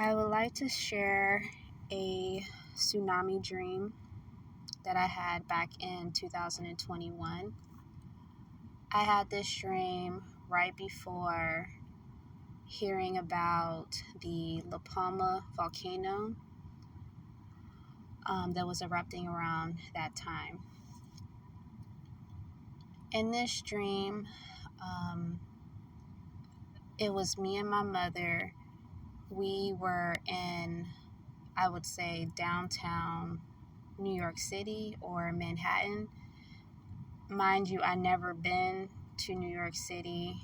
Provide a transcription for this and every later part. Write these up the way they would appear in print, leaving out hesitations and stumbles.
I would like to share a tsunami dream that I had back in 2021. I had this dream right before hearing about the La Palma volcano that was erupting around that time. In this dream, it was me and my mother. We were in, I would say, downtown New York City or Manhattan. Mind you, I never been to New York City,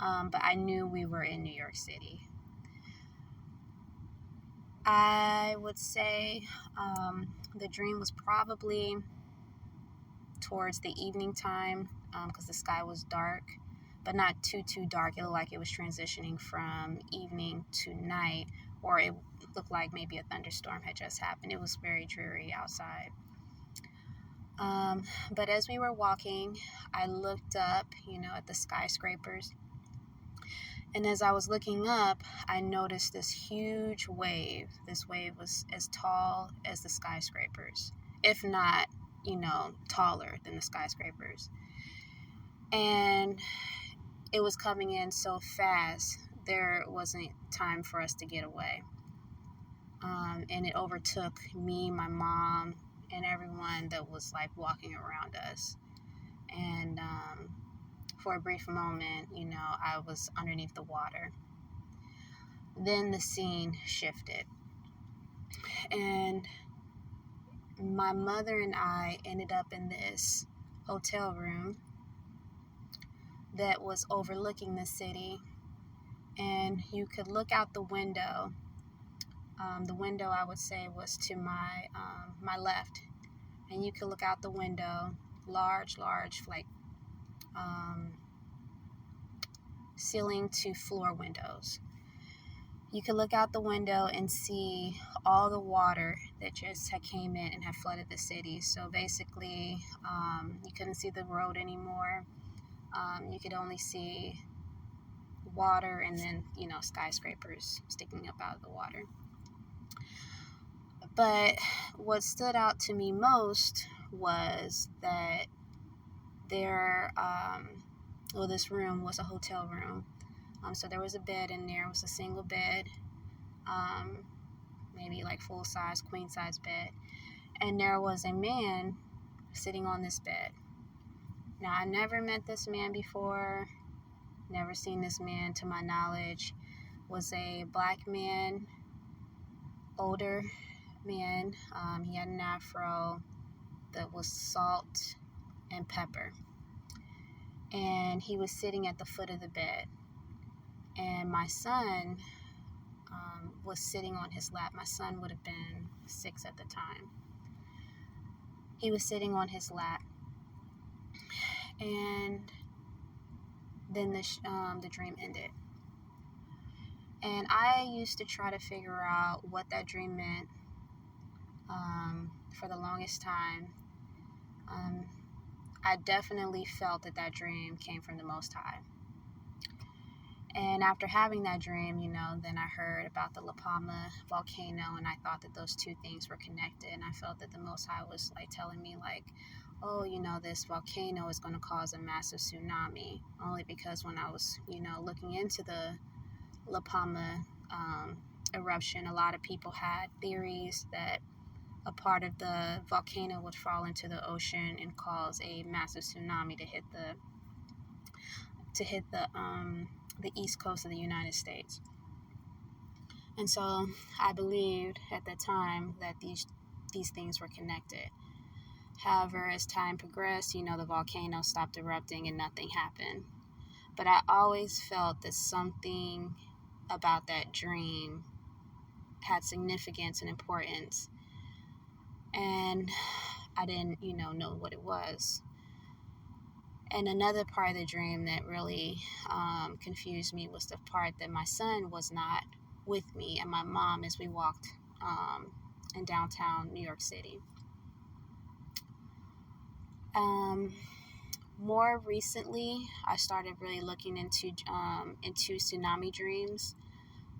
but I knew we were in New York City. I would say the dream was probably towards the evening time because the sky was dark, but not too dark. It looked like it was transitioning from evening to night, or it looked like maybe a thunderstorm had just happened. It was very dreary outside. But as we were walking, I looked up, at the skyscrapers. And as I was looking up, I noticed this huge wave. This wave was as tall as the skyscrapers, if not, taller than the skyscrapers. And it was coming in so fast, there wasn't time for us to get away. And it overtook me, my mom, and everyone that was like walking around us. And for a brief moment, I was underneath the water. Then the scene shifted. And my mother and I ended up in this hotel room that was overlooking the city. And you could look out the window. The window, I would say, was to my left. And you could look out the window, large, like ceiling to floor windows. You could look out the window and see all the water that just had came in and had flooded the city. So basically, you couldn't see the road anymore. You could only see water and then, skyscrapers sticking up out of the water. But what stood out to me most was that this room was a hotel room. So there was a bed in there. It was a single bed, maybe like full-size, queen-size bed. And there was a man sitting on this bed. Now, I never met this man before, never seen this man to my knowledge. Was a black man, older man. He had an afro that was salt and pepper. And he was sitting at the foot of the bed. And my son was sitting on his lap. My son would have been 6 at the time. He was sitting on his lap. And then the dream ended. And I used to try to figure out what that dream meant for the longest time. I definitely felt that dream came from the Most High. And after having that dream, then I heard about the La Palma volcano, and I thought that those two things were connected. And I felt that the Most High was like telling me like, oh, this volcano is going to cause a massive tsunami. Only because when I was, looking into the La Palma eruption, a lot of people had theories that a part of the volcano would fall into the ocean and cause a massive tsunami to hit the east coast of the United States. And so I believed at the time that these things were connected. However, as time progressed, the volcano stopped erupting and nothing happened. But I always felt that something about that dream had significance and importance. And I didn't, know what it was. And another part of the dream that really confused me was the part that my son was not with me and my mom as we walked in downtown New York City. More recently, I started really looking into tsunami dreams.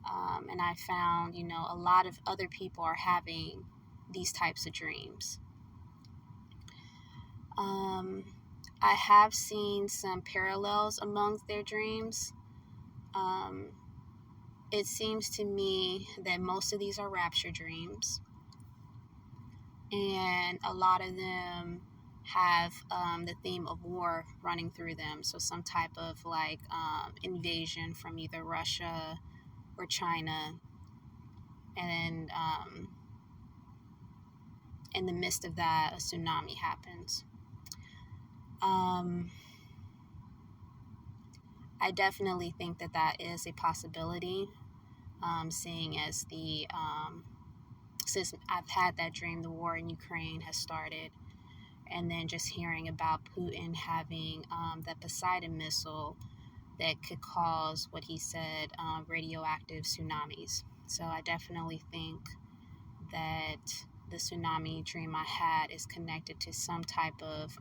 And I found, a lot of other people are having these types of dreams. I have seen some parallels amongst their dreams. It seems to me that most of these are rapture dreams, and a lot of them have the theme of war running through them. So some type of invasion from either Russia or China, and then in the midst of that, a tsunami happens. I definitely think that that is a possibility, seeing as since I've had that dream, the war in Ukraine has started, and then just hearing about Putin having the Poseidon missile that could cause what he said, radioactive tsunamis. So I definitely think that the tsunami dream I had is connected to some type of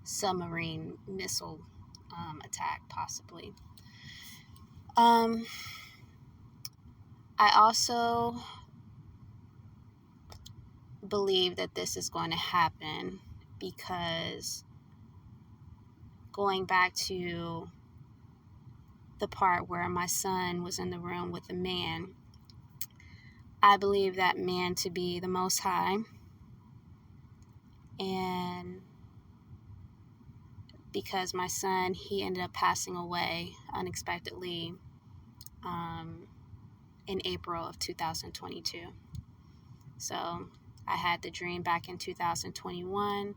submarine missile attack, possibly. I also believe that this is going to happen because, going back to the part where my son was in the room with the man, I believe that man to be the Most High. And because my son, he ended up passing away unexpectedly in April of 2022. So I had the dream back in 2021,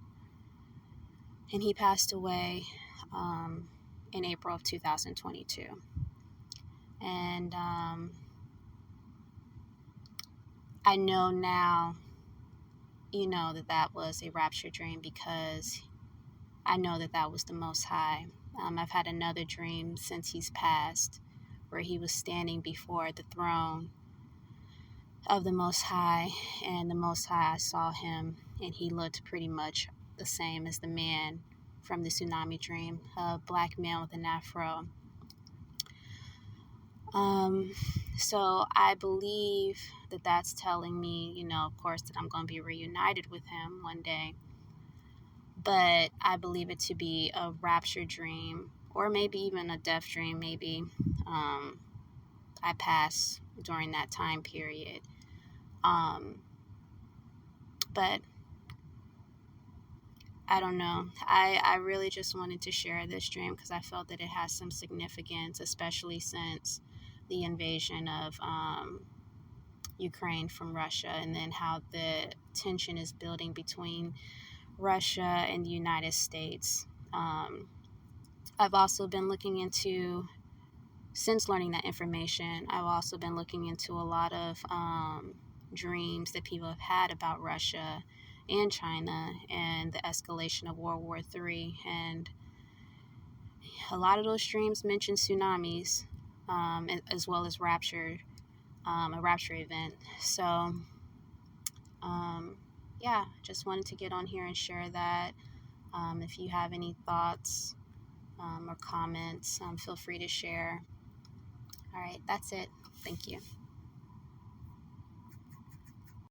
and he passed away in April of 2022. And I know now, that was a rapture dream, because I know that that was the Most High. I've had another dream since he's passed, where he was standing before the throne of the Most High, and the Most High, I saw him, and he looked pretty much the same as the man from the Tsunami Dream, a black man with an afro. So I believe that that's telling me, of course, that I'm going to be reunited with him one day. But I believe it to be a rapture dream, or maybe even a death dream. Maybe I pass during that time period. But I don't know. I really just wanted to share this dream because I felt that it has some significance, especially since the invasion of Ukraine from Russia, and then how the tension is building between Russia and the United States. I've also been looking into, since learning that information, I've also been looking into a lot of dreams that people have had about Russia and China and the escalation of World War III. And a lot of those dreams mention tsunamis, as well as rapture, a rapture event. So, yeah, just wanted to get on here and share that. If you have any thoughts or comments, feel free to share. All right, that's it. Thank you.